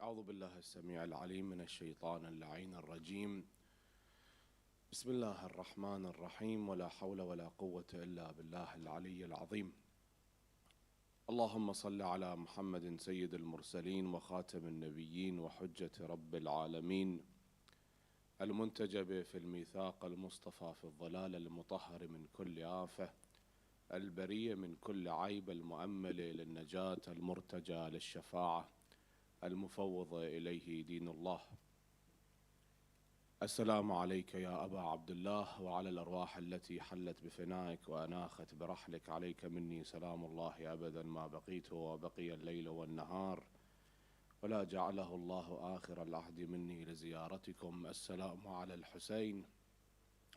أعوذ بالله السميع العليم من الشيطان اللعين الرجيم. بسم الله الرحمن الرحيم، ولا حول ولا قوة إلا بالله العلي العظيم. اللهم صل على محمد سيد المرسلين وخاتم النبيين وحجة رب العالمين، المنتجب في الميثاق المصطفى في الظلال المطهر من كل آفة، البريء من كل عيب، المؤمل للنجاة، المرتجى للشفاعة، المفوض إليه دين الله. السلام عليك يا أبا عبد الله، وعلى الأرواح التي حلت بفنائك وأناخت برحلك، عليك مني سلام الله أبدا ما بقيت وبقي الليل والنهار، ولا جعله الله آخر العهد مني لزيارتكم. السلام على الحسين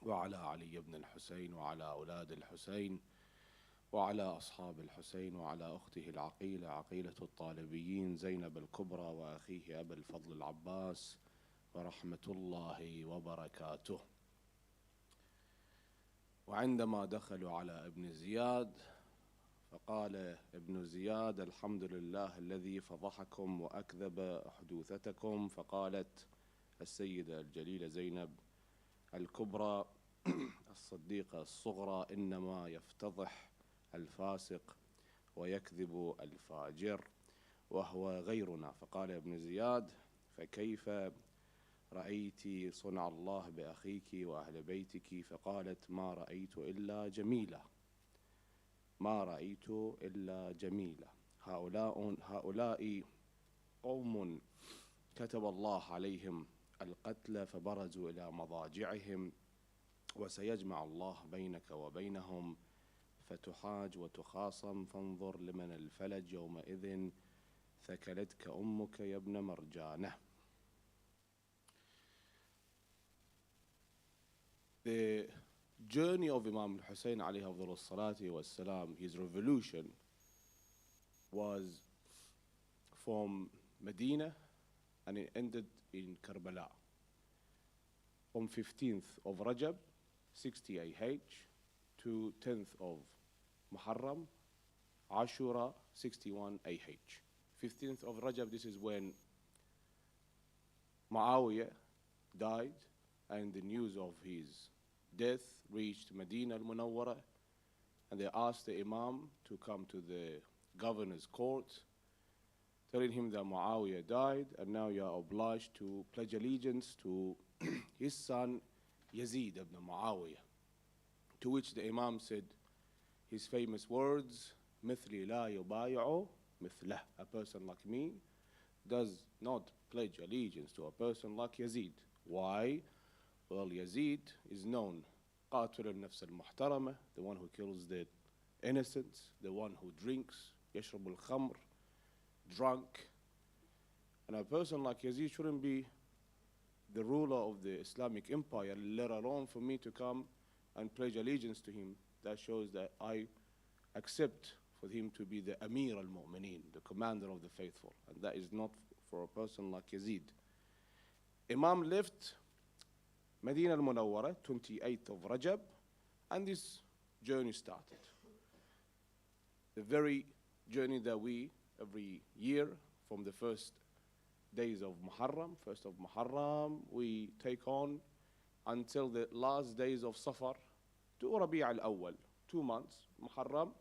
وعلى علي بن الحسين وعلى أولاد الحسين وعلى أصحاب الحسين وعلى أخته العقيلة عقيلة الطالبيين زينب الكبرى وأخيه أبا الفضل العباس ورحمة الله وبركاته. وعندما دخلوا على ابن زياد فقال ابن زياد: الحمد لله الذي فضحكم وأكذب حدوثتكم. فقالت السيدة الجليلة زينب الكبرى الصديقة الصغرى: إنما يفتضح الفاسق ويكذب الفاجر وهو غيرنا. فقال ابن زياد: فكيف رأيت صنع الله بأخيك وأهل بيتك؟ فقالت: ما رأيت إلا جميلة، ما رأيت إلا جميلة. هؤلاء قوم كتب الله عليهم القتل فبرزوا إلى مضاجعهم، وسيجمع الله بينك وبينهم فتحاج وتخاصم، فانظر لمن الفلج يومئذ ثكلتك أمك يا ابن مرجانة. The journey of Imam Hussein alayhi afdal salati was salam, his revolution was from Medina and it ended in Karbala from 15th of Rajab 60 AH to 10th of Muharram Ashura 61 AH. 15th of Rajab, this is when Muawiyah died and the news of his death reached Medina al-Munawwara, and they asked the Imam to come to the governor's court, telling him that Muawiyah died and now you are obliged to pledge allegiance to his son Yazid ibn Muawiyah. To which the Imam said his famous words: مثلي لا يبايع مثله. A person like me does not pledge allegiance to a person like Yazid. Why? Well, Yazid is known قاتل النفس المحترمة, the one who kills the innocent, the one who drinks, يشرب الخمر, drunk. And a person like Yazid shouldn't be the ruler of the Islamic empire, let alone for me to come and pledge allegiance to him. That shows that I accept for him to be the Amir al-Mu'mineen, the commander of the faithful, and that is not for a person like Yazid. Imam left Medina al-Munawwara 28th of Rajab, and this journey started. The very journey that we every year from the first days of Muharram, 1st of Muharram, we take on until the last days of Safar to Rabi' al-Awwal, 2 months, Muharram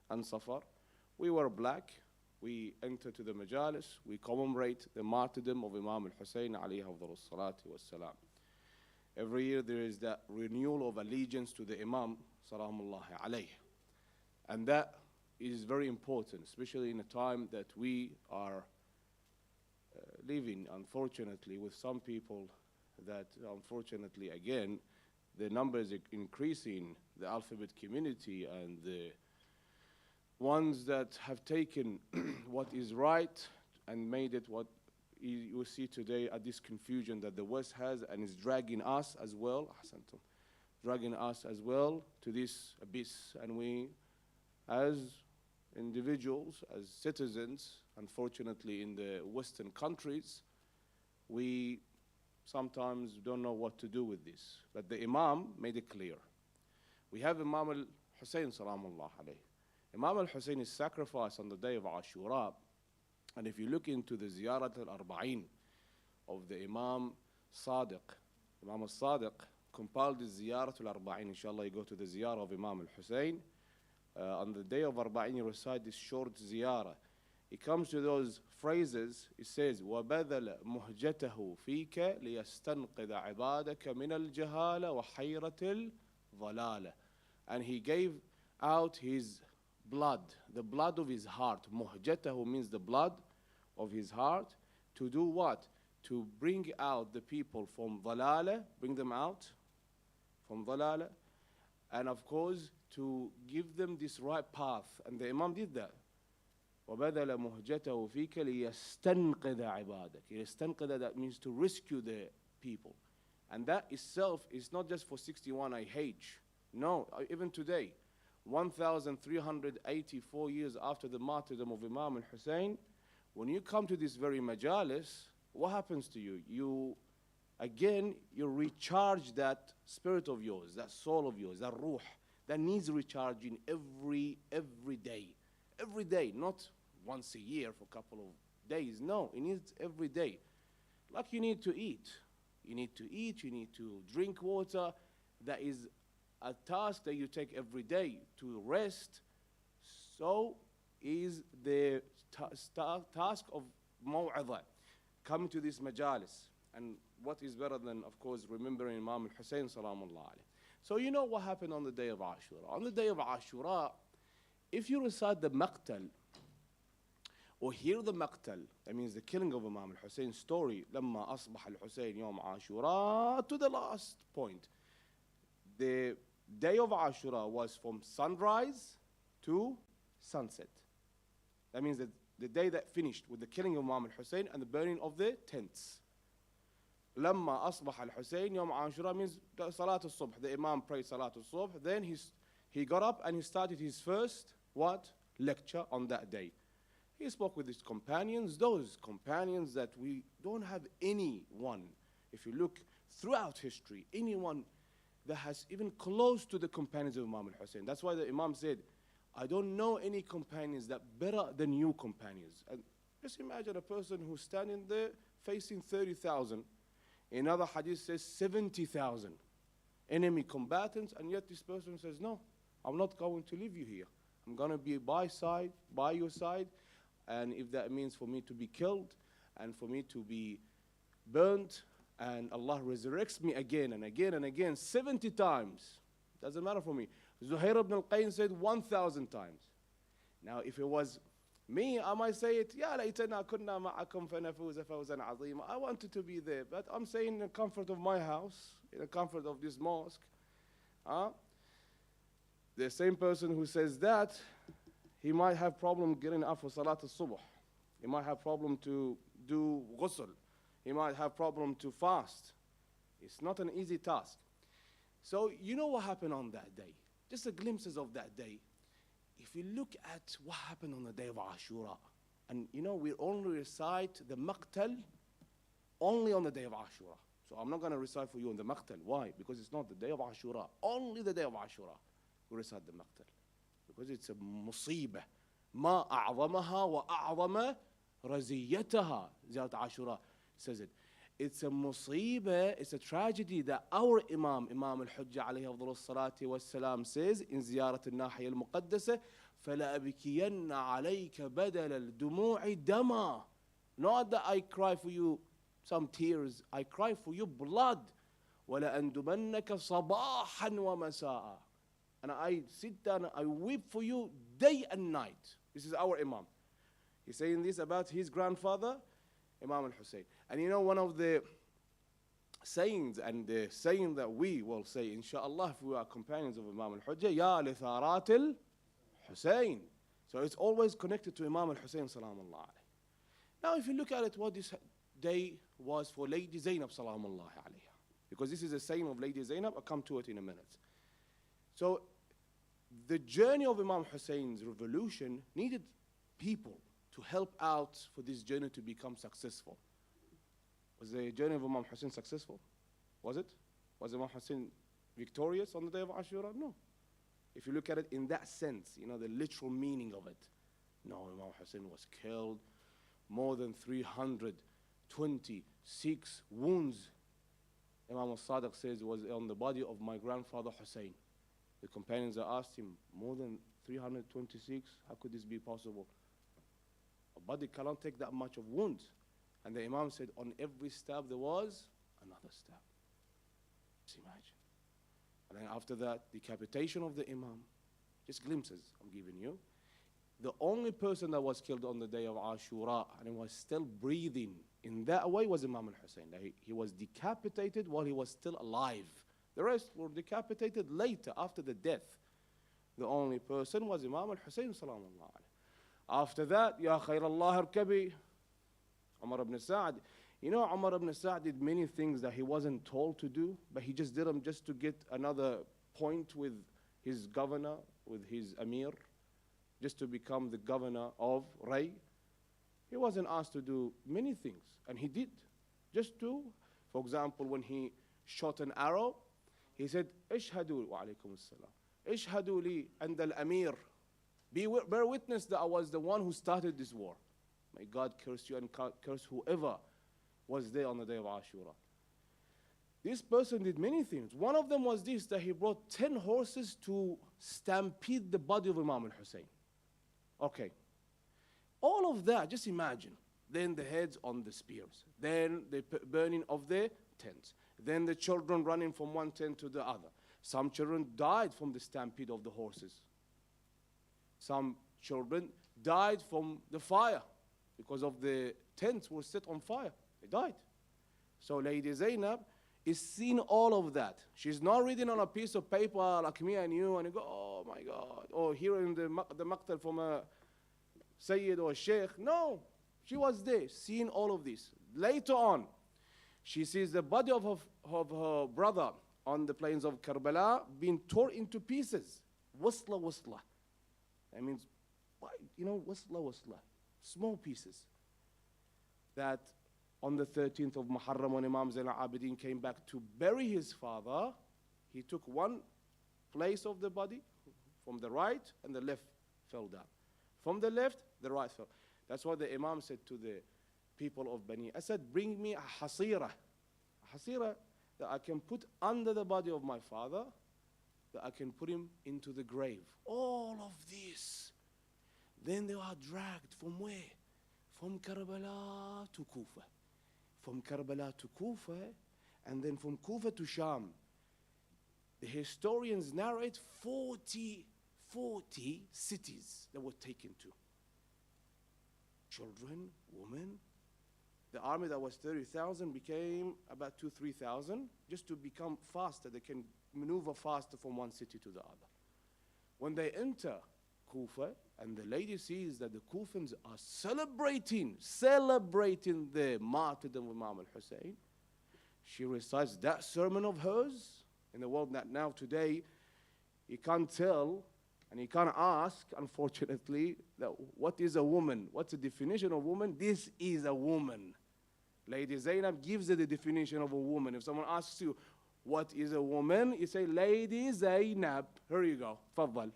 and Safar. We wear black, we enter to the majalis, we commemorate the martyrdom of Imam al-Hussein alayhi afdal salati wassalam. Every year there is that renewal of allegiance to the Imam salamullahi alayhi. And that is very important, especially in a time that we are living, unfortunately, with some people that, unfortunately, again, the numbers are increasing, the alphabet community, and the ones that have taken what is right and made it what you see today at this confusion that the West has, and is dragging us as well, dragging us as well to this abyss. And we, as individuals, as citizens, unfortunately in the Western countries, we sometimes don't know what to do with this. But the Imam made it clear. We have Imam al-Hussein salamullah alayhi. Imam al-Hussein is sacrificed on the day of Ashura And if you look into the Ziyarat al-Arba'in of the Imam Sadiq, Imam al-Sadiq compiled the Ziyarat al-Arba'in. Inshallah, you go to the Ziyarah of Imam al-Hussein. On the day of Arba'in, you recite this short Ziyarah. It comes to those phrases, it says, وَبَذَلَ مُهْجَتَهُ فِيكَ لِيَسْتَنْقِذَ عِبَادَكَ مِنَ الْجَهَالَ وَحَيْرَةِ الضَّلَالَ. And he gave out his blood, the blood of his heart. Muhjatahu means the blood of his heart. To do what? To bring out the people from dhalala, bring them out from dhalala, and of course to give them this right path. And the Imam did that. وَبَذَلَ مُهْجَتَهُ فِيكَ لِيَسْتَنْقِذَ عِبَادَكَ. Yastanqidha, that means to rescue the people. And that itself is not just for 61 IH. No, even today, 1,384 years after the martyrdom of Imam al-Hussein, when you come to this very majalis, what happens to you? You recharge that spirit of yours, that soul of yours, that ruh, that needs recharging every day. Every day, not once a year for a couple of days. No, it needs every day. Like you need to eat. You need to eat, you need to drink water. That is a task that you take every day. To rest, so is the task of maw'adha, coming to this majalis. And what is better than, of course, remembering Imam al-Hussein salamullah alayh. So you know what happened on the day of Ashura. On the day of Ashura, if you recite the maqtal, or hear the maqtal, that means the killing of Imam al-Hussein's story, لما أصبح الحسين يوم عاشوراء, to the last point. The day of Ashura was from sunrise to sunset. That means that the day that finished with the killing of Imam al-Hussein and the burning of the tents. لما أصبح الحسين يوم عاشوراء means Salat al-Subh. The Imam prayed Salat al-Subh. Then he got up and he started his first lecture on that day. He spoke with his companions, those companions that we don't have anyone, if you look throughout history, anyone that has even close to the companions of Imam al-Hussein. That's why the Imam said, I don't know any companions that better than you companions. And just imagine a person who's standing there facing 30,000. Another hadith says 70,000 enemy combatants, and yet this person says, no, I'm not going to leave you here. I'm going to be by your side, and if that means for me to be killed and for me to be burnt, and Allah resurrects me again and again and again 70 times, doesn't matter for me. Zuhair ibn al-Qayn said 1,000 times. Now, if it was me, I might say it, Ya laytana kunna ma'akum fanafuza fawzan azima. I wanted to be there, but I'm saying in the comfort of my house, in the comfort of this mosque. The same person who says that, he might have problem getting up for Salat al-Subh. He might have problem to do ghusl. He might have problem to fast. It's not an easy task. So you know what happened on that day. Just the glimpses of that day. If you look at what happened on the day of Ashura, and you know we only recite the maqtal only on the day of Ashura. So I'm not going to recite for you on the maqtal. Why? Because it's not the day of Ashura. Only the day of Ashura we recite the maqtal. Because it's a musibah. ما أعظمها وأعظم رزيتها. زيارة عاشوراء says it. It's a musibah, it's a tragedy that our Imam al-Hujjah عليه أفضل الصلاة والسلام says in زيارة الناحية المقدسة فلأبكين عليك بدل الدموع دما. Not that I cry for you some tears, I cry for you blood. وَلَأَنْدُمَنَّكَ صَبَاحًا وَمَسَاءً. And I sit down, I weep for you day and night. This is our Imam. He's saying this about his grandfather, Imam al-Hussein. And you know one of the sayings, and the saying that we will say, inshallah, if we are companions of Imam al-Hujjah, Ya litharat al-Hussein. So it's always connected to Imam al-Hussein, salamullah alayhi. Now if you look at it, what this day was for Lady Zainab, salamullah alayha. Because this is a saying of Lady Zainab, I'll come to it in a minute. So the journey of Imam Hussein's revolution needed people to help out for this journey to become successful. Was the journey of Imam Hussein successful? Was it? Was Imam Hussein victorious on the day of Ashura? No. If you look at it in that sense, you know, the literal meaning of it. No, Imam Hussein was killed, more than 326 wounds. Imam al-Sadiq says was on the body of my grandfather Hussein. The companions asked him, more than 326? How could this be possible? A body cannot take that much of wounds. And the Imam said, on every stab there was another stab. Just imagine. And then after that, decapitation of the Imam. Just glimpses I'm giving you. The only person that was killed on the day of Ashura and he was still breathing in that way was Imam al-Hussein. He was decapitated while he was still alive. The rest were decapitated later after the death. The only person was Imam al-Hussein salamullah alayhi. After that, Ya khayr Allah arkabi, Umar ibn Sa'd. You know, Umar ibn Sa'd did many things that he wasn't told to do, but he just did them just to get another point with his governor, with his Amir, just to become the governor of Ray. He wasn't asked to do many things, and he did. Just to, for example, when he shot an arrow, he said, Ishhadu wa alaykum as-salam. Ishhadu li and al-Amir. Bear witness that I was the one who started this war. May God curse you and curse whoever was there on the day of Ashura. This person did many things. One of them was this, that he brought 10 horses to stampede the body of Imam al-Hussein. Okay. All of that, just imagine. Then the heads on the spears. Then the burning of the tents. Then the children running from one tent to the other. Some children died from the stampede of the horses. Some children died from the fire because of the tents were set on fire. They died. So Lady Zainab is seeing all of that. She's not reading on a piece of paper like me and you and you go, oh my God. Or hearing the maqtal from a Sayyid or a Sheikh. No, she was there seeing all of this. Later on, she sees the body of her brother on the plains of Karbala being torn into pieces. Wasla, wasla. That means, you know, wasla, wasla. Small pieces. That on the 13th of Muharram, when Imam Zain al-Abidin came back to bury his father, he took one place of the body from the right and the left fell down. From the left, the right fell. That's what the Imam said to the people of Bani Asad, bring me a hasira that I can put under the body of my father, that I can put him into the grave. All of this. Then they are dragged from where? From Karbala to Kufa. From Karbala to Kufa, and then from Kufa to Sham. The historians narrate 40 cities that were taken to. Children, women. The army that was 30,000 became about 3,000 just to become faster. They can maneuver faster from one city to the other. When they enter Kufa, and the lady sees that the Kufans are celebrating the martyrdom of Imam al-Hussein, she recites that sermon of hers in the world that now today you can't tell and you can't ask, unfortunately, that what is a woman? What's the definition of woman? This is a woman. Lady Zainab gives it the definition of a woman. If someone asks you, what is a woman? You say, Lady Zainab. Here you go. Faddal.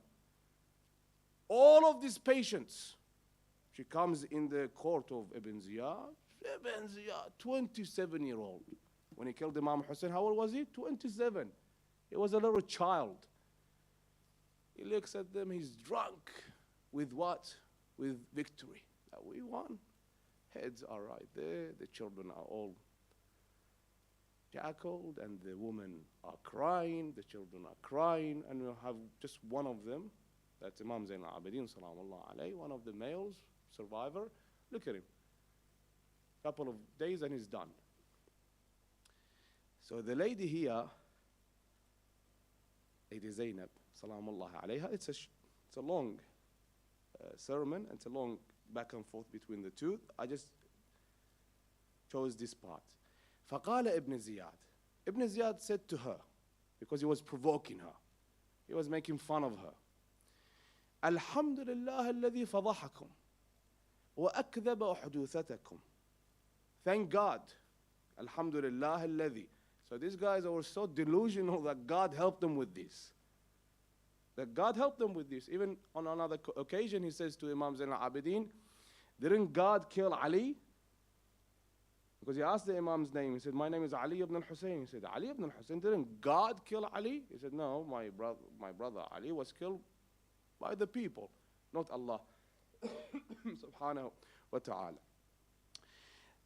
All of these patients, she comes in the court of Ibn Ziyad. Ibn Ziyad, 27-year-old. When he killed Imam Hussein, how old was he? 27. He was a little child. He looks at them, he's drunk. With what? With victory. That we won. Heads are right there. The children are all shackled, and the women are crying. The children are crying, and we'll have just one of them. That's Imam Zain al-Abidin, salamullah alayhi, one of the males, survivor. Look at him. Couple of days and he's done. So the lady here, Lady Zainab, salamullah alayha, it's a long sermon, and it's a long back and forth between the two. I just chose this part. فقال ابن زياد. Ibn Ziyad said to her, because he was provoking her, he was making fun of her, الحمد لله الذي فضحكم وأكذب حدوثتكم. Thank God. الحمد لله الذي. So these guys were so delusional that God helped them with this. That God helped them with this. Even on another occasion, he says to Imam Zain al-Abidin Didn't God kill Ali? Because he asked the Imam's name. He said, my name is Ali ibn al-Hussein. He said, Ali ibn al-Hussein, didn't God kill Ali? He said, no, my brother Ali was killed by the people, not Allah. Subhanahu wa ta'ala.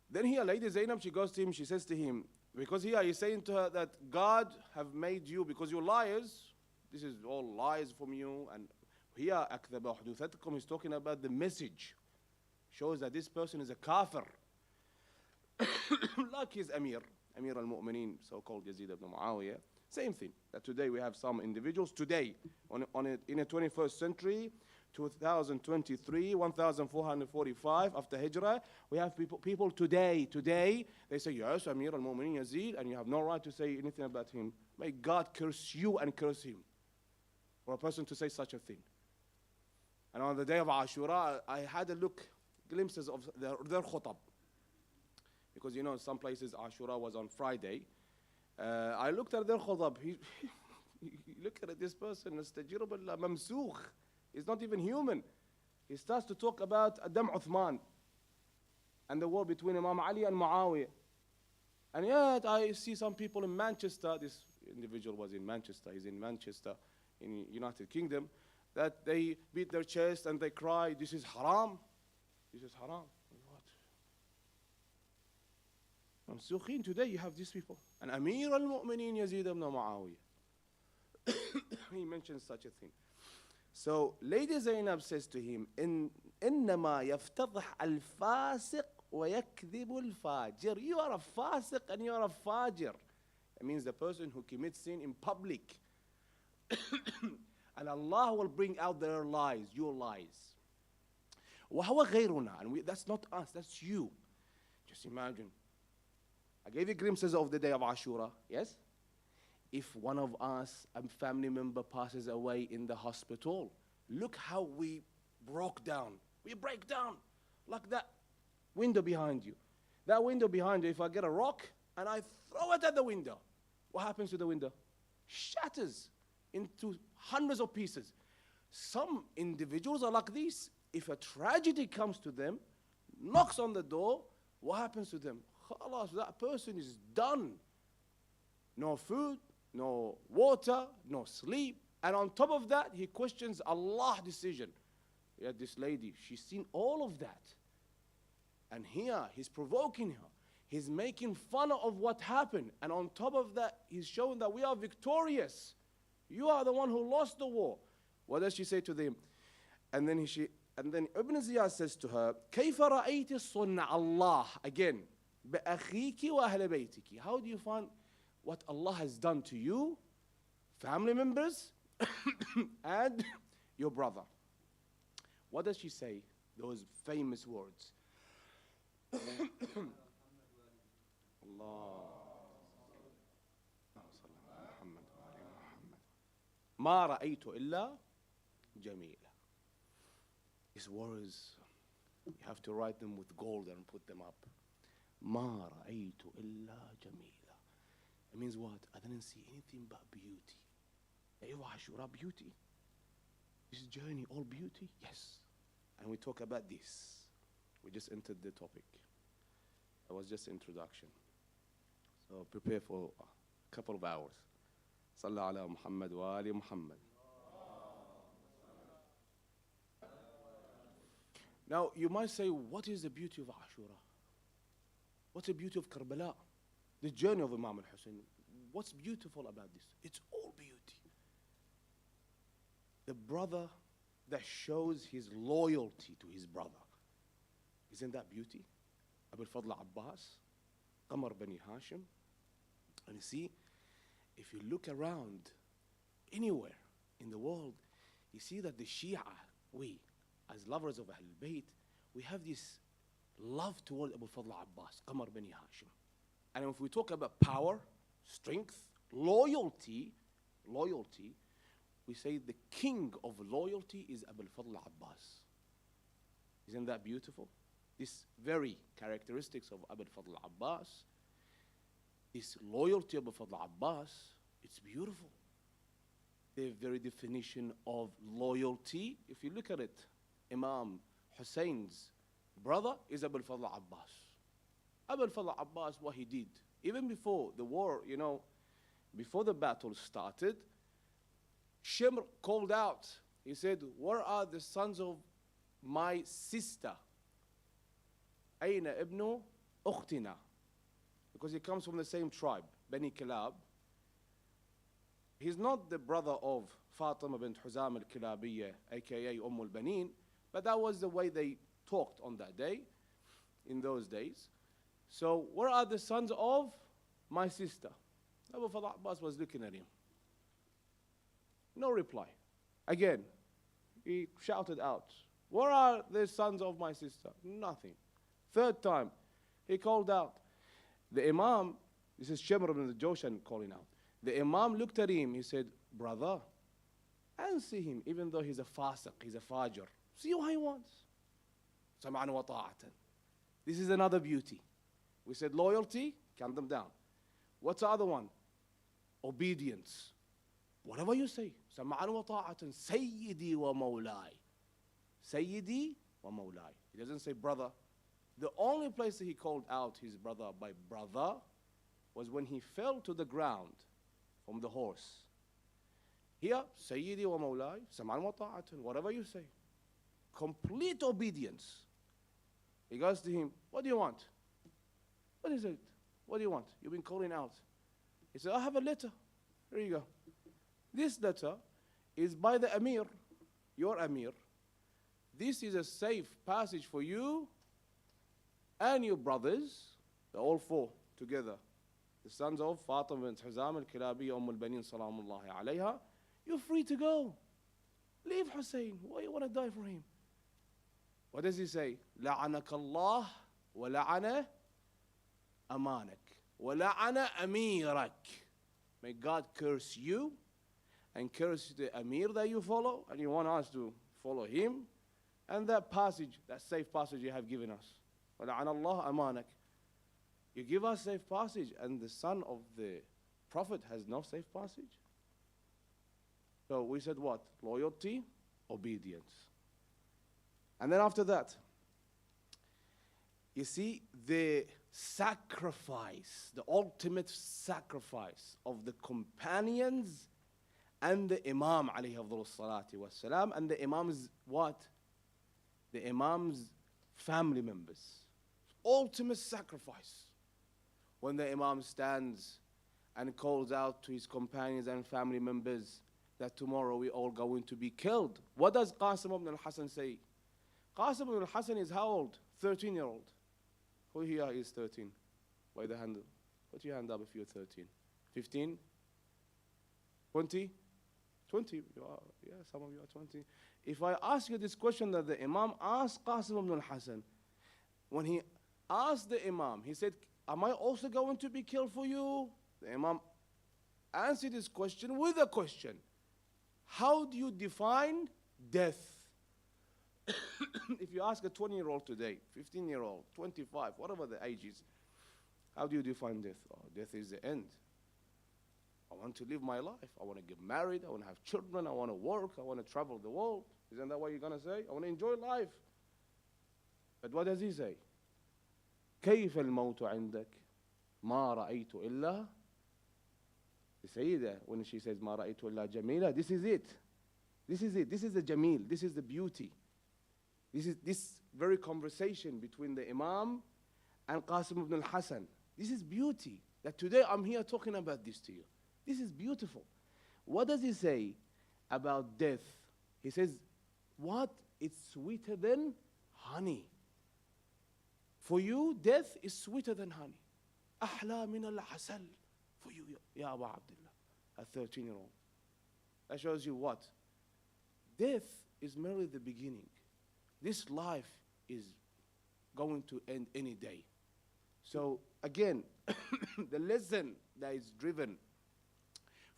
Then here, Lady Zainab, she goes to him, she says to him, because here he's saying to her that God have made you, because you're liars, this is all lies from you, and here, أَكْذَبَ حُدُوثَتكم, he's talking about the message. Shows that this person is a kafir. Like his Amir al-Mu'mineen, so-called Yazid ibn Muawiyah. Same thing, that today we have some individuals, today, in the 21st century, 2023, 1445 after Hijrah, we have people today, they say, yes, Amir al-Mu'mineen Yazid, and you have no right to say anything about him. May God curse you and curse him, for a person to say such a thing. And on the day of Ashura, I had a look, glimpses of their khutab. Because you know, some places Ashura was on Friday. I looked at their khutab. Look at this person, Istajir billah, mamsukh. He's not even human. He starts to talk about Adam Uthman and the war between Imam Ali and Muawiyah. And yet I see some people in Manchester, this individual was in Manchester, he's in Manchester, in United Kingdom, that they beat their chest and they cry, this is haram. This is haram. What? Mamsukhin, today you have these people. And Amir al-Mu'mineen Yazid ibn Muawiyah. He mentions such a thing. So Lady Zainab says to him, إِنَّمَا يَفْتَضِحْ الْفَاسِقْ وَيَكْذِبُ الْفَاجِرْ. You are a fasiq and you are a fajir. It means the person who commits sin in public. And Allah will bring out their lies, your lies. وَهُوَ غَيْرُنَا. And that's not us, that's you. Just imagine. I gave you glimpses of the day of Ashura, yes? If one of us, a family member, passes away in the hospital, look how we broke down. We break down like that window behind you. That window behind you, if I get a rock and I throw it at the window, what happens to the window? Shatters into hundreds of pieces. Some individuals are like this. If a tragedy comes to them, knocks on the door, what happens to them? Khalas, that person is done. No food, no water, no sleep. And on top of that, he questions Allah's decision. Yeah, this lady, she's seen all of that. And here, he's provoking her. He's making fun of what happened. And on top of that, he's showing that we are victorious. You are the one who lost the war. What does she say to them? And then Ibn Ziyad says to her, كيف رأيت صنع الله? Again, بأخيك وأهل بيتك. How do you find what Allah has done to you, family members, and your brother? What does she say? Those famous words. Allah. ما رأيت إلا جميلة. These words, you have to write them with gold and put them up. ما رأيت إلا جميلة. It means what? I didn't see anything but beauty. Aywa Ashura, beauty. This journey, all beauty? Yes. And we talk about this. We just entered the topic. It was just introduction. So prepare for a couple of hours. صلى على محمد وآل محمد. Now you might say, what is the beauty of Ashura? What's the beauty of Karbala? The journey of Imam al-Hussein. What's beautiful about this? It's all beauty. The brother that shows his loyalty to his brother. Isn't that beauty? Abu al-Fadl Abbas, Qamar Bani Hashim. And you see, if you look around anywhere in the world, you see that the Shia, we, as lovers of Ahlul Bayt, we have this love toward Abu Fadl Abbas, Qamar Bani Hashim. And if we talk about power, strength, loyalty, we say the king of loyalty is Abu Fadl Abbas. Isn't that beautiful? This very characteristics of Abu Fadl Abbas, this loyalty of Abu Fadl Abbas, it's beautiful. The very definition of loyalty, if you look at it, Imam Hussein's brother is Abu al-Fadl Abbas. Abu al-Fadl Abbas, what he did, even before the war, before the battle started, Shimr called out. He said, where are the sons of my sister? Ayna ibnu ukhtina. Because he comes from the same tribe, Bani Kilab. He's not the brother of Fatima bint Huzam al-Kilabiyya, aka al-Banin, but that was the way they talked on that day, in those days. So, where are the sons of my sister? Abu Fadl Abbas was looking at him. No reply. Again, he shouted out, where are the sons of my sister? Nothing. Third time, he called out. The Imam, this is Shimr ibn Joshan calling out. The Imam looked at him, he said, brother, answer him, even though he's a fasiq, he's a fajr. See what he wants. Sam'an wa ta'atan. This is another beauty. We said loyalty, count them down. What's the other one? Obedience. Whatever you say. Sam'an wa ta'atan. Sayyidi wa mawlai. Sayyidi wa mawlai. He doesn't say brother. The only place that he called out his brother by brother was when he fell to the ground from the horse. Here, Sayyidi wa Mawlai, Sam'an wa ta'atan, whatever you say. Complete obedience. He goes to him, what do you want? What is it? What do you want? You've been calling out. He said, I have a letter. Here you go. This letter is by the Amir, your Amir. This is a safe passage for you and your brothers, they're all four together. The sons of Fatima bint Huzam al-Kilabi, al-Banin, salamullahi alayha. You're free to go. Leave Hussein. Why you want to die for him? What does he say? لعنك الله ولعن أمانك ولعن أميرك. May God curse you and curse the Amir that you follow, and you want us to follow him. And that passage, that safe passage you have given us. وَلَعَنَ اللَّهُ أَمَانَكَ. You give us safe passage, and the son of the Prophet has no safe passage? So we said what? Loyalty, obedience. And then after that, you see the sacrifice, the ultimate sacrifice of the companions and the Imam alayhi salatu wassalam, and the Imam's what? The Imam's family members. Ultimate sacrifice. When the Imam stands and calls out to his companions and family members that tomorrow we all going to be killed. What does Qasim ibn al-Hasan say? Qasim ibn al-Hasan is how old? 13-year-old. Who here is 13? By the hand. Put your hand up if you're 13. 15? 20? 20? You are, yeah, some of you are 20. If I ask you this question that the Imam asked Qasim ibn al-Hasan, when he asked the Imam, he said, am I also going to be killed for you? The Imam answered this question with a question. How do you define death? If you ask a 20-year-old today, 15-year-old, 25, whatever the age is, how do you define death? Oh, death is the end. I want to live my life. I want to get married. I want to have children. I want to work. I want to travel the world. Isn't that what you're going to say? I want to enjoy life. But what does he say? كيف الموت عندك ما رأيت إلا. The Sayyida, when she says ما رأيت إلا جميلة, this is it. This is it. This is the Jamil. This is the beauty. This is this very conversation between the Imam and Qasim ibn al-Hasan. This is beauty. That today I'm here talking about this to you. This is beautiful. What does he say about death? He says, what? It's sweeter than honey. For you, death is sweeter than honey. أحلى من العسل. For you, Ya Abu Abdullah, a 13-year-old. That shows you what? Death is merely the beginning. This life is going to end any day. So again, the lesson that is driven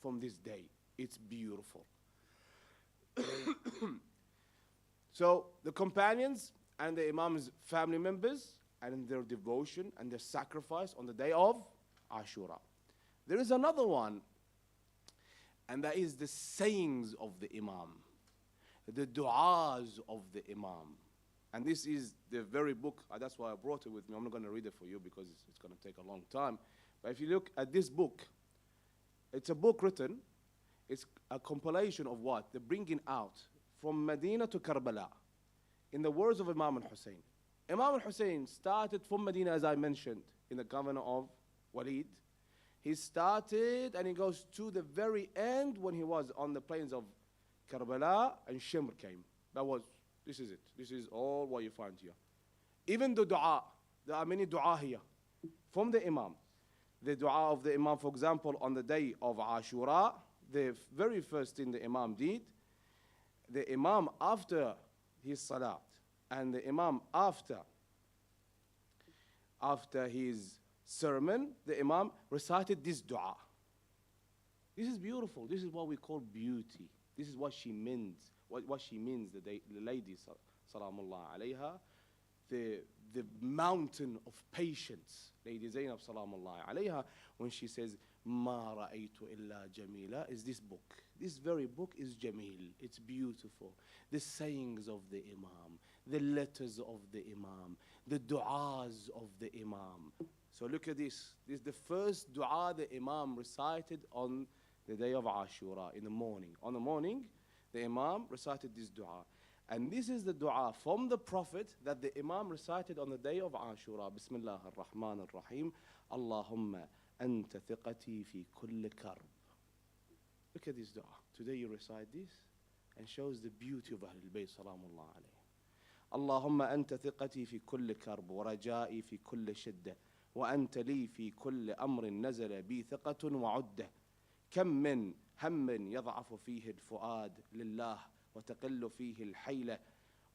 from this day, it's beautiful. So the companions and the Imam's family members and their devotion and their sacrifice on the day of Ashura. There is another one, and that is the sayings of the Imam, the du'as of the Imam. And this is the very book, that's why I brought it with me. I'm not going to read it for you because it's going to take a long time. But if you look at this book, it's a book written, it's a compilation of what? The bringing out from Medina to Karbala. In the words of Imam al-Hussein. Imam al-Hussein started from Medina, as I mentioned, in the governor of Walid. He started and he goes to the very end when he was on the plains of Karbala and Shimr came. This is it. This is all what you find here. Even the dua, there are many dua here from the Imam. The dua of the Imam, for example, on the day of Ashura, the very first thing the Imam did, the Imam after his salat and the Imam after his sermon, the Imam recited this dua. This is beautiful. This is what we call beauty. This is what she means. What she means, the lady, salamullah alayha, the mountain of patience, Lady Zainab, salamullah alayha, when she says, Ma ra'aytu illa jamila, is this book. This very book is jamil. It's beautiful. The sayings of the Imam, the letters of the Imam, the du'as of the Imam. So look at this. This is the first dua the Imam recited on the day of Ashura, in the morning. On the morning, the Imam recited this dua. And this is the dua from the Prophet that the Imam recited on the day of Ashura. Bismillah ar-Rahman ar-Rahim. Allahumma anta thiqati fi kulli karb. Look at this dua. Today you recite this and shows the beauty of Ahlul Bayt salamullah alayhi. Allahumma anta thiqati fi kulli karb wa raja'i fi kulli shidda wa anta li fi kulli amrin nazala bi thiqatun wa udda. كم من هم يضعف فيه الفؤاد لله وتقل فيه الحيلة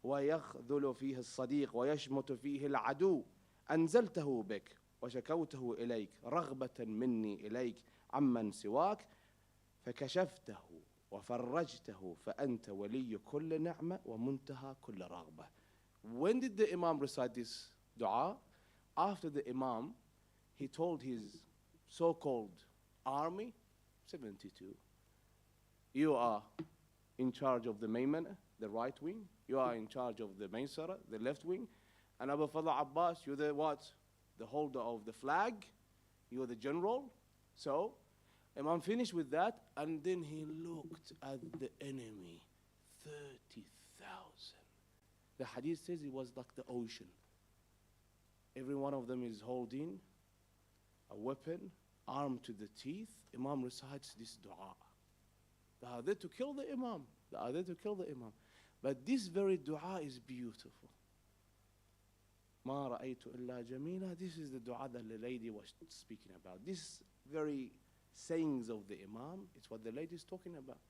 ويخذل فيه الصديق ويشمت فيه العدو أنزلته بك وشكوته إليك رغبة مني إليك عمن سواك فكشفته وفرجته فأنت ولي كل نعمة ومنتهى كل رغبة. When did the Imam recite this dua? After the Imam, he told his so-called army, 72. You are in charge of the Maymana, the right wing. You are in charge of the Maysara, the left wing. And Abu Fadl Abbas, you're the what? The holder of the flag. You're the general. So, Imam finished with that, and then he looked at the enemy. 30,000. The hadith says it was like the ocean. Every one of them is holding a weapon, armed to the teeth. Imam recites this dua. They are there to kill the Imam. They are there to kill the Imam. But this very dua is beautiful. Ma ra'aytu illa jamila. This is the dua that the lady was speaking about. This very sayings of the Imam, it's what the lady is talking about.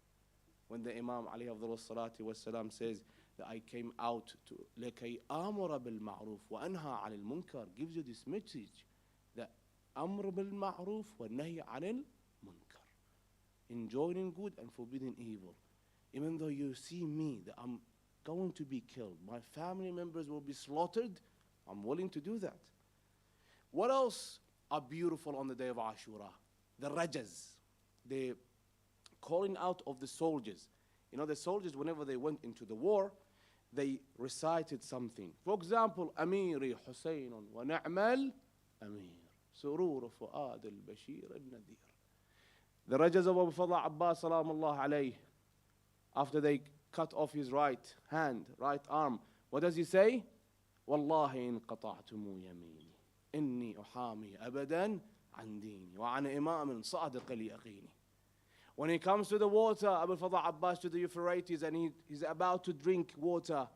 When the Imam alayhi afdhalu salatu wassalam says that I came out to لَكَيْ آمُرَ بِالْمَعْرُوفِ وَأَنْهَى عَنِ الْمُنْكَرِ, gives you this message that أمر بالمعروف والنهي عن المنكر, enjoining good and forbidding evil. Even though you see me, that I'm going to be killed, my family members will be slaughtered, I'm willing to do that. What else are beautiful on the day of Ashura? The rajas, the calling out of the soldiers. You know, the soldiers, whenever they went into the war, they recited something. For example, Amiri Husaynun wa na'mal Amir. سرور فؤاد البشير النذير. The Rajas of Abu Fadl Abbas salamullah alayh, after they cut off his right hand, right arm, what does he say? والله إن قطعتم يميني إني أحامي أبدا عن ديني وعن إمام صادق اليقين. When he comes to the water, Abu Fadl Abbas to the Euphrates, and he's about to drink water.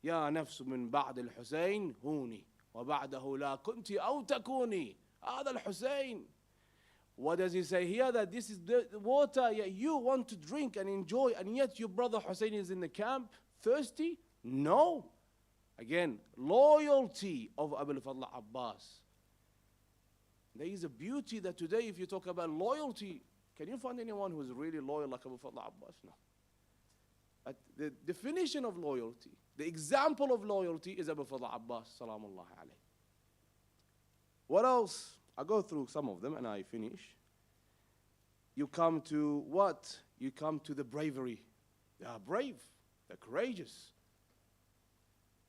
يا نفس من بعد الحسين هوني وبعده لا كنت أو تكوني هذا الحسين. What does he say here? That this is the water you want to drink and enjoy, and yet your brother Hussein is in the camp thirsty? No. Again, loyalty of Abu Fadl Abbas. There is a beauty that today, if you talk about loyalty, can you find anyone who is really loyal like Abu Fadl Abbas? No. But the definition of loyalty, the example of loyalty is Abu Fadl Abbas, salamullah alayh. What else? I'll go through some of them and I finish. You come to what? You come to the bravery. They are brave. They're courageous.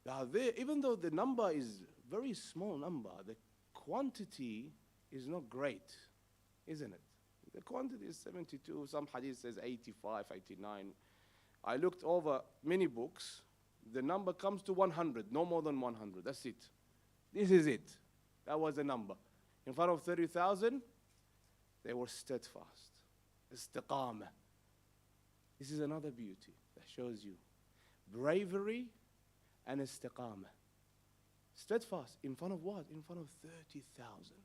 They are there, even though the number is very small number, the quantity is not great, isn't it? The quantity is 72, some hadith says 85, 89. I looked over many books, the number comes to 100, no more than 100, that's it. This is it. That was the number. In front of 30,000, they were steadfast. Istiqamah. This is another beauty that shows you bravery and istiqamah. Steadfast in front of what? In front of 30,000.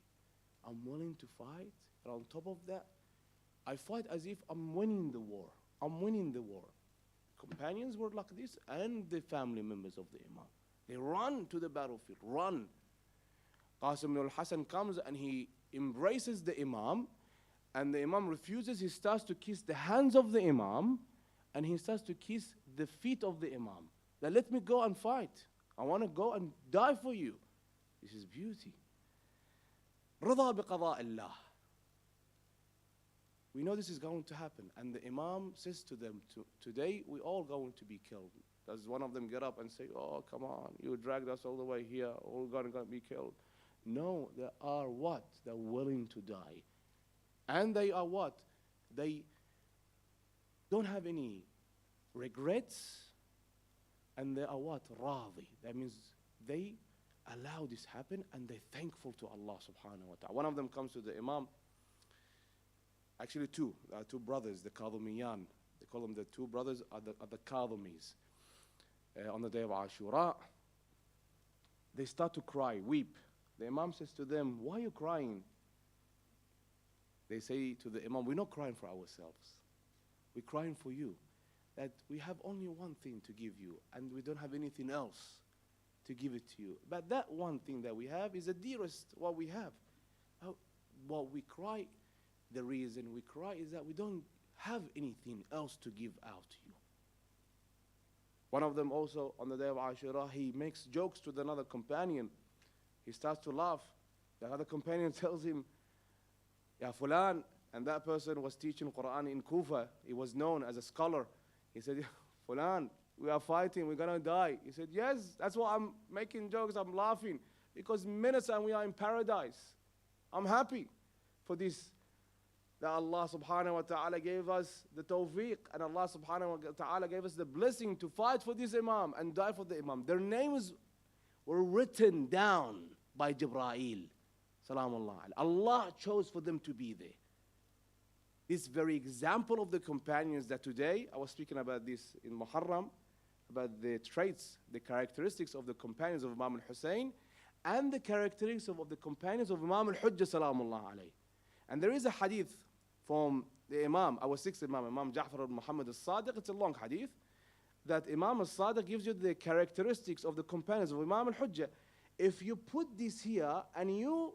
I'm willing to fight, and on top of that, I fight as if I'm winning the war. I'm winning the war. Companions were like this, and the family members of the Imam. They run to the battlefield, run. Qasim al-Hassan comes and he embraces the Imam, and the Imam refuses. He starts to kiss the hands of the Imam, and he starts to kiss the feet of the Imam. That let me go and fight. I want to go and die for you. This is beauty. رضا بقضاء الله. We know this is going to happen. And the Imam says to them, today we're all going to be killed. Does one of them get up and say, oh, come on, you dragged us all the way here, all going to be killed? No, they are what? They're willing to die. And they are what? They don't have any regrets, and they are what? Radi. That means they allow this happen, and they're thankful to Allah subhanahu wa ta'ala. One of them comes to the Imam, actually two brothers, the Kadhimiyan. They call them the two brothers are the Kadhimis. On the day of Ashura, they start to cry, weep. The Imam says to them, why are you crying? They say to the Imam, we're not crying for ourselves. We're crying for you. That we have only one thing to give you, and we don't have anything else to give it to you. But that one thing that we have is the dearest what we have. What we cry, the reason we cry is that we don't have anything else to give out to you. One of them also, on the day of Ashura, he makes jokes to another companion. He starts to laugh. The other companion tells him, Ya Fulan, and that person was teaching Quran in Kufa. He was known as a scholar. He said, Ya Fulan, we are fighting, we're going to die. He said, yes, that's why I'm making jokes, I'm laughing. Because minutes and we are in paradise. I'm happy for this. That Allah subhanahu wa ta'ala gave us the tawfiq, and Allah subhanahu wa ta'ala gave us the blessing to fight for this Imam and die for the Imam. Their names were written down by Jibreel. Salamullah. Allah chose for them to be there. This very example of the companions that today, I was speaking about this in Muharram, about the traits, the characteristics of the companions of Imam al-Hussein, and the characteristics of the companions of Imam al-Hujjah, salamullah alayhi. And there is a hadith from the Imam, our sixth Imam, Imam Ja'far al-Muhammad al-Sadiq. It's a long hadith, that Imam al-Sadiq gives you the characteristics of the companions of Imam al-Hujjah. If you put this here and you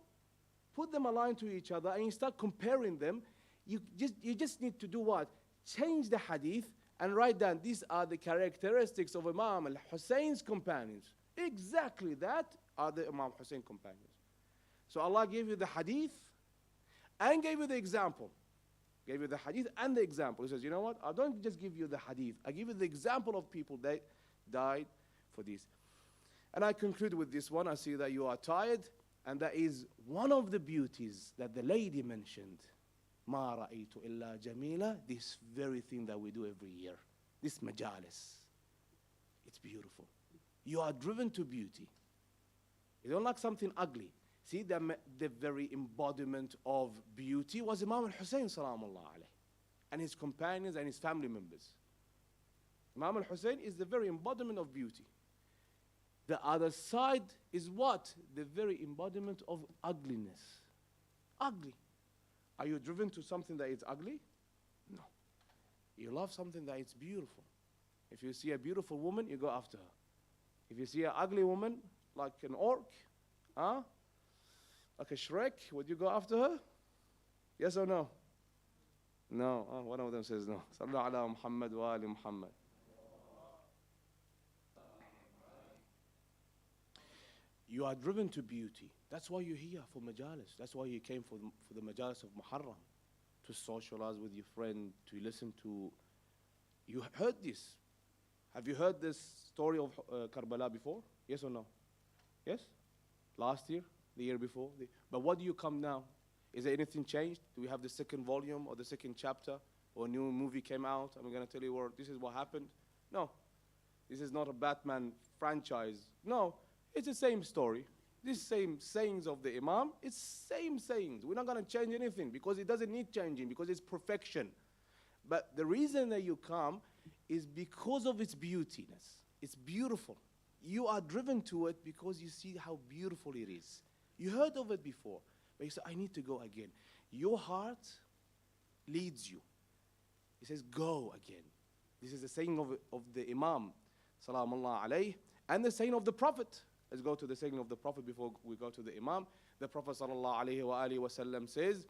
put them aligned to each other and you start comparing them, you just need to do what? Change the hadith and write down, these are the characteristics of Imam al-Hussein's companions. Exactly that are the Imam Hussein companions. So Allah gave you the hadith and gave you the example. Gave you the hadith and the example. He says, you know what? I don't just give you the hadith. I give you the example of people that died for this. And I conclude with this one. I see that you are tired. And that is one of the beauties that the lady mentioned. Ma ra'aytu illa jamila. This very thing that we do every year. This majalis. It's beautiful. You are driven to beauty. You don't like something ugly. See, the very embodiment of beauty was Imam al-Hussein salamullah alayhi, and his companions and his family members. Imam al-Hussein is the very embodiment of beauty. The other side is what? The very embodiment of ugliness. Ugly. Are you driven to something that is ugly? No. You love something that is beautiful. If you see a beautiful woman, you go after her. If you see an ugly woman, like an orc, like a Shrek, would you go after her? Yes or no? No. One of them says no. Sallu ala Muhammad wa ali Muhammad. You are driven to beauty. That's why you're here for majalis. That's why you came for the majalis of Muharram. To socialize with your friend, to listen to. You heard this. Have you heard this story of Karbala before? Yes or no? Yes? Last year? The year before? But what do you come now? Is there anything changed? Do we have the second volume or the second chapter? Or a new movie came out? I'm going to tell you this is what happened? No. This is not a Batman franchise. No. It's the same story. These same sayings of the Imam, it's same sayings. We're not going to change anything because it doesn't need changing because it's perfection. But the reason that you come is because of its beautiness. It's beautiful. You are driven to it because you see how beautiful it is. You heard of it before, but you say, I need to go again. Your heart leads you. It says, go again. This is the saying of the Imam, salamullah alayh, and the saying of the Prophet. Let's go to the saying of the Prophet before we go to the Imam. The Prophet sallallahu alayhi wa alihi wa sallam says,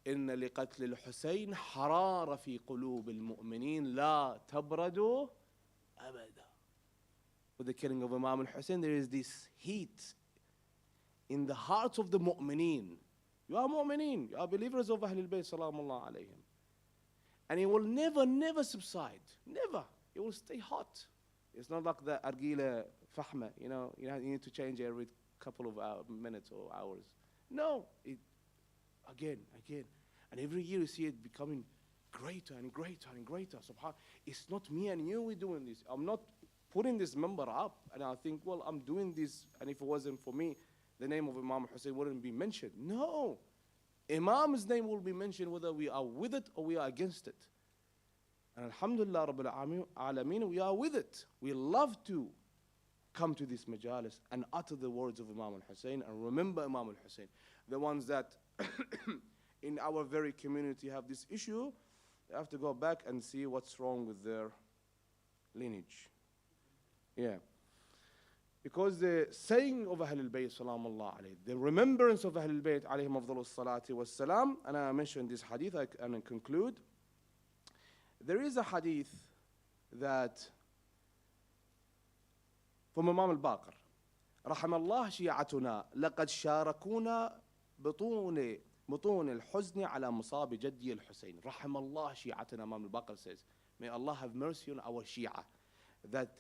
إن لقتل الحسين حرارة في قلوب المؤمنين لا تبرد أبدا. With the killing of Imam al-Hussein, there is this heat in the hearts of the mu'mineen. You are mu'mineen, you are believers of Ahlul Bayt salamullah alayhim. And it will never subside. Never. It will stay hot. It's not like the argila fahma, you need to change every couple of minutes or hours. No, again. And every year you see it becoming greater and greater and greater. Subhanallah. It's not me and you we're doing this. I'm not putting this member up and I think, well, I'm doing this, and if it wasn't for me, the name of Imam Hussein wouldn't be mentioned. No. Imam's name will be mentioned whether we are with it or we are against it. And alhamdulillah Rabbil Alameen, we are with it. We love to come to this majalis and utter the words of Imam al-Hussein and remember Imam al-Hussein. The ones that in our very community have this issue, they have to go back and see what's wrong with their lineage. Yeah. Because the saying of Ahlul Bayt, salamullah alayhi, the remembrance of Ahlul Bayt, alayhim afdalus salati was salam, and I mentioned this hadith, and I conclude. There is a hadith that from Imam al-Baqir, رحم الله شيعتنا لقد شاركونا بطون الحزن على مصاب جدي الحسين. رحم الله شيعتنا, Imam al-Baqir says, may Allah have mercy on our Shia, that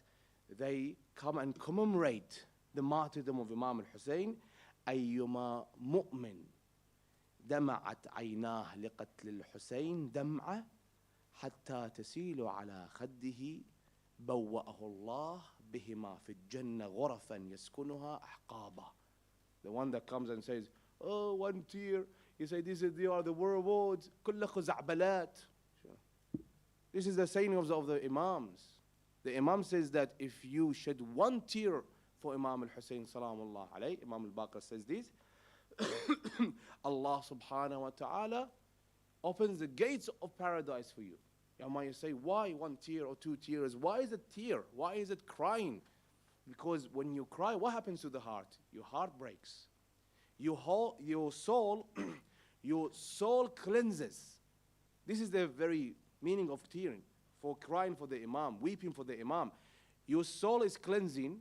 they come and commemorate the martyrdom of Imam al-Hussein. أيما مؤمن دمعت عيناه لقتل الحسين دمعة حتى تسيل على خده بوأه الله بهما في الجنة غرفا يسكنها أحقابا. The one that comes and says, oh, one tear, you say, these are the words, كل خزعبلات. This is the saying of the Imams. The Imam says that if you shed one tear for Imam al-Hussein salamullah alayhi, Imam al-Baqir says this, Allah subhanahu wa ta'ala opens the gates of paradise for you. You say, why one tear or two tears? Why is it tear? Why is it crying? Because when you cry, what happens to the heart? Your heart breaks. Your soul cleanses. This is the very meaning of tearing, for crying for the Imam, weeping for the Imam. Your soul is cleansing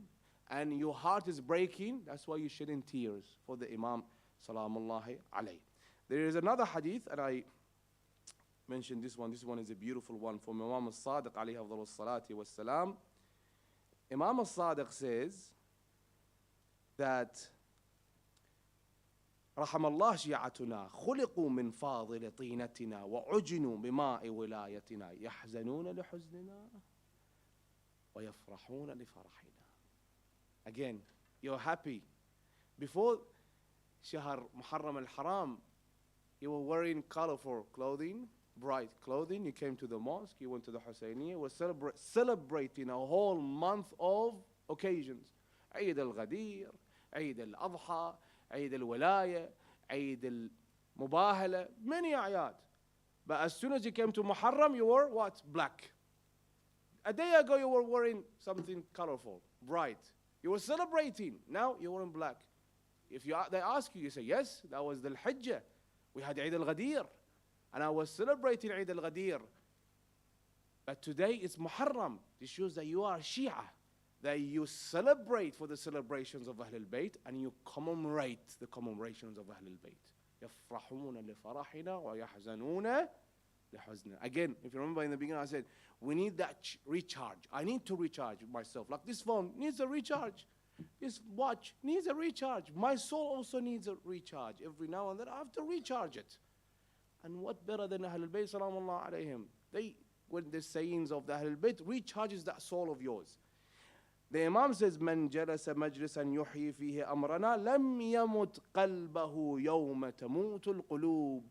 and your heart is breaking. That's why you shedding tears for the Imam salamullahi alayhi. There is another hadith, and I mentioned this one. This one is a beautiful one from Imam al-Sadiq alayhi afdalus salati was salam. Imam al-Sadiq says that رحم الله شيعتنا خلقوا من فاضل طينتنا وعجنوا بماء ولايتنا يحزنون لحزننا ويفرحون لفرحنا. Again, you're happy. Before Shahr Muharram al-Haram, you were wearing colorful clothing, bright clothing. You came to the mosque, you went to the Husayniyah, you were celebrating a whole month of occasions. Eid al-Ghadir, Eid al-Adha, Eid al-Walaya, Eid al-Mubahala, many ayat. But as soon as you came to Muharram, you were what? Black. A day ago, you were wearing something colorful, bright. You were celebrating. Now, you're wearing black. If they ask you, you say, yes, that was the Hijjah. We had Eid al-Ghadir. And I was celebrating Eid al-Ghadir. But today, it's Muharram. This shows that you are Shia, that you celebrate for the celebrations of Ahlul Bayt and you commemorate the commemorations of Ahlul Bayt. يَفْرَحُونَ لِفَرَحِنَا وَيَحْزَنُونَ لحزن. Again, if you remember in the beginning, I said, we need that recharge. I need to recharge myself. Like this phone needs a recharge. This watch needs a recharge. My soul also needs a recharge. Every now and then I have to recharge it. And what better than Ahlul Bayt Salamullah alayhim? They, when the sayings of the Ahlul Bayt recharges that soul of yours. The Imam says, من جلس مجلسا يحيي فيه أمرنا لم يمت قلبه يوم تموت القلوب.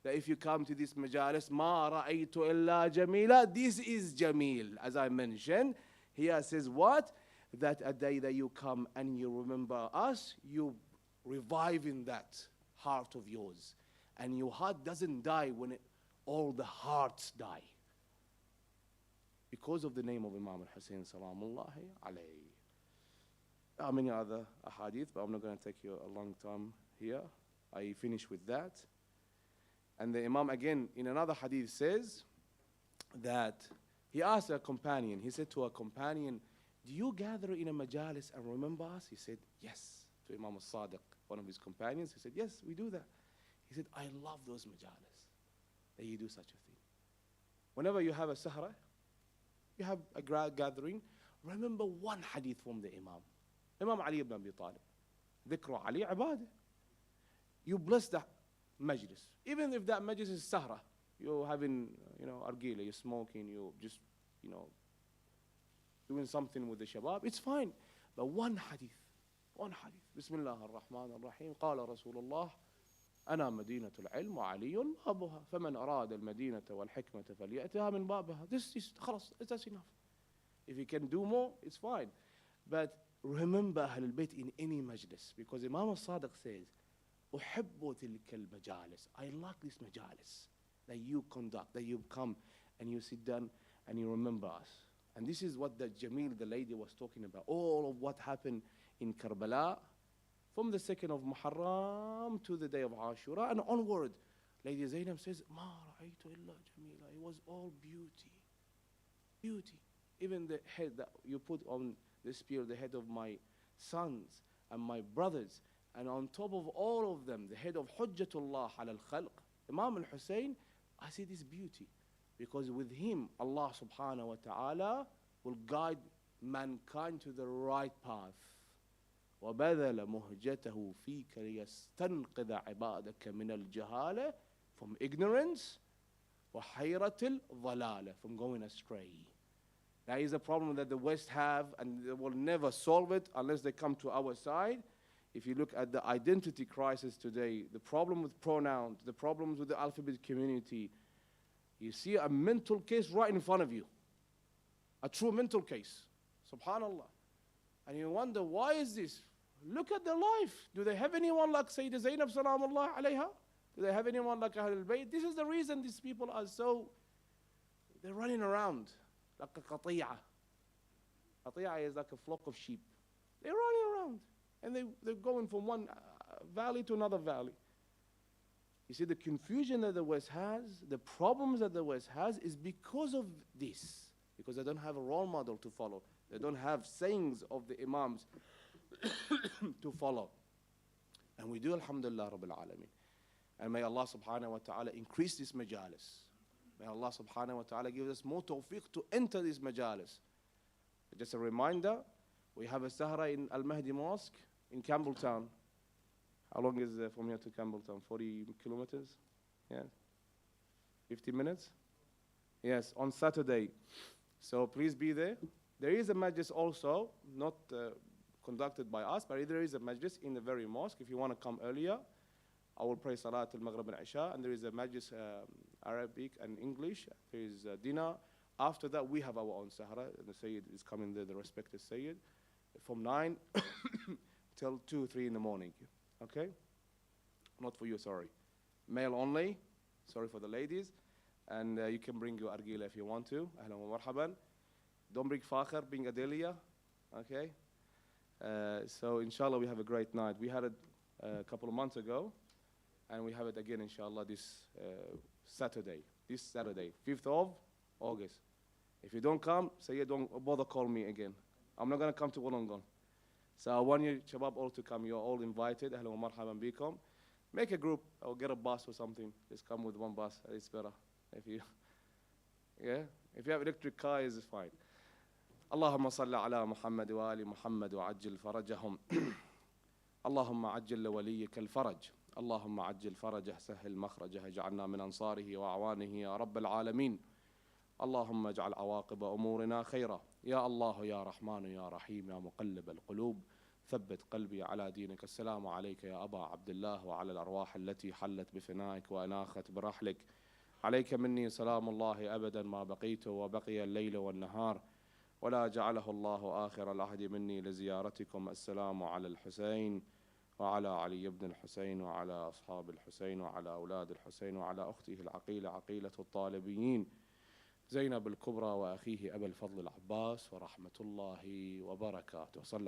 That if you come to this majalis, ما رأيت إلا جميلا. This is Jamil, as I mentioned. Here says what? That a day that you come and you remember us, you revive in that heart of yours. And your heart doesn't die when all the hearts die. Because of the name of Imam al-Hussein salamullahi alayhi. There are many other ahadith, but I'm not going to take you a long time here. I finish with that. And the Imam again in another hadith says that he asked a companion, he said to a companion, do you gather in a majalis and remember us? He said, yes. To Imam al-Sadiq, one of his companions, he said, yes, we do that. He said, I love those majalis, that you do such a thing. Whenever you have a sahra, you have a gathering, remember one hadith from the Imam. Imam Ali ibn Abi Talib. Dhikru Ali ibadah. You bless the majlis. Even if that majlis is sahra, you're having, argila, you're smoking, you're just, doing something with the shabab, it's fine. But one hadith. Bismillah ar-Rahman ar-Rahim. قال رسول الله أنا مدينة العلم وعلي بابها فمن أراد المدينة والحكمة فليأتها من بابها. This is خلاص, that's enough. If you can do more, it's fine. But remember Ahlul Bayt in any majlis, because Imam al-Sadiq says, أحب تلك المجالس. I like this majalis that you conduct, that you come and you sit down and you remember us. And this is what the Jamil, the lady, was talking about. All of what happened in Karbala, from the 2nd of Muharram to the day of Ashura and onward. Lady Zainab says, Ma ra'aytu illa jamila. It was all beauty. Beauty. Even the head that you put on the spear, the head of my sons and my brothers, and on top of all of them, the head of Hujjatullah ala al-Khalq, Imam al-Hussein, I see this beauty. Because with him, Allah subhanahu wa ta'ala will guide mankind to the right path. وَبَذَلَ مُهْجَتَهُ فِيكَ لِيَسْتَنْقِذَ عِبَادَكَ مِنَ الْجَهَالَةِ, from ignorance, وَحَيْرَةِ الضَّلَالَةِ, from going astray. That is a problem that the West have, and they will never solve it unless they come to our side. If you look at the identity crisis today, the problem with pronouns, the problems with the alphabet community, you see a mental case right in front of you. A true mental case. Subhanallah. And you wonder, why is this? Look at their life. Do they have anyone like Sayyidah Zainab salamullah alayha? Do they have anyone like Ahlul Bayt? This is the reason these people are so, they're running around like a qati'ah. Qati'ah is like a flock of sheep. They're running around. And they're going from one valley to another valley. You see, the confusion that the West has, the problems that the West has, is because of this. Because they don't have a role model to follow. They don't have sayings of the Imams to follow. And we do, alhamdulillah, Rabbil Alameen. And may Allah subhanahu wa ta'ala increase this majalis. May Allah subhanahu wa ta'ala give us more tawfiq to enter this majalis. Just a reminder, we have a Sahra in Al-Mahdi Mosque in Campbelltown. How long is from here to Campbelltown? 40 kilometers? Yeah. 50 minutes? Yes, on Saturday. So please be there. There is a majlis also, not conducted by us, but there is a majlis in the very mosque. If you want to come earlier, I will pray Salat al-Maghrib and Isha, and there is a majlis, Arabic and English. There is dinner. After that, we have our own Sahara, and the Sayyid is coming there, the respected Sayyid, from 9 till 2, 3 in the morning. Okay? Not for you, sorry. Male only. Sorry for the ladies. And you can bring your argila if you want to. Ahlan wa marhaban. Don't bring fakhar, bring adelia. Okay? So inshallah we have a great night. We had it a couple of months ago, and we have it again inshallah this Saturday. This Saturday, 5th of August. If you don't come, say don't bother call me again. I'm not going to come to Wollongong. So I want you, Shabab, all to come. You're all invited. Ahlan wa marhaban bikum. Make a group or get a bus or something. Just come with one bus. It's better. If you, yeah, if you have electric car, it's fine. اللهم صل على محمد وآل محمد وعجل فرجهم. اللهم عجل لوليك الفرج، اللهم عجل فرجه، سهل مخرجه، اجعلنا من أنصاره وأعوانه يا رب العالمين. اللهم اجعل عواقب أمورنا خيرا. يا الله يا رحمن يا رحيم يا مقلب القلوب ثبت قلبي على دينك. السلام عليك يا أبا عبد الله وعلى الأرواح التي حلت بفنائك وأناخت برحلك. عليك مني سلام الله أبدا ما بقيت وبقي الليل والنهار، ولا جعله الله آخر العهد مني لزيارتكم. السلام على الحسين وعلى علي بن الحسين وعلى أصحاب الحسين وعلى أولاد الحسين وعلى أخته العقيلة عقيلة الطالبيين زينب الكبرى وأخيه أبا الفضل العباس ورحمة الله وبركاته. صلى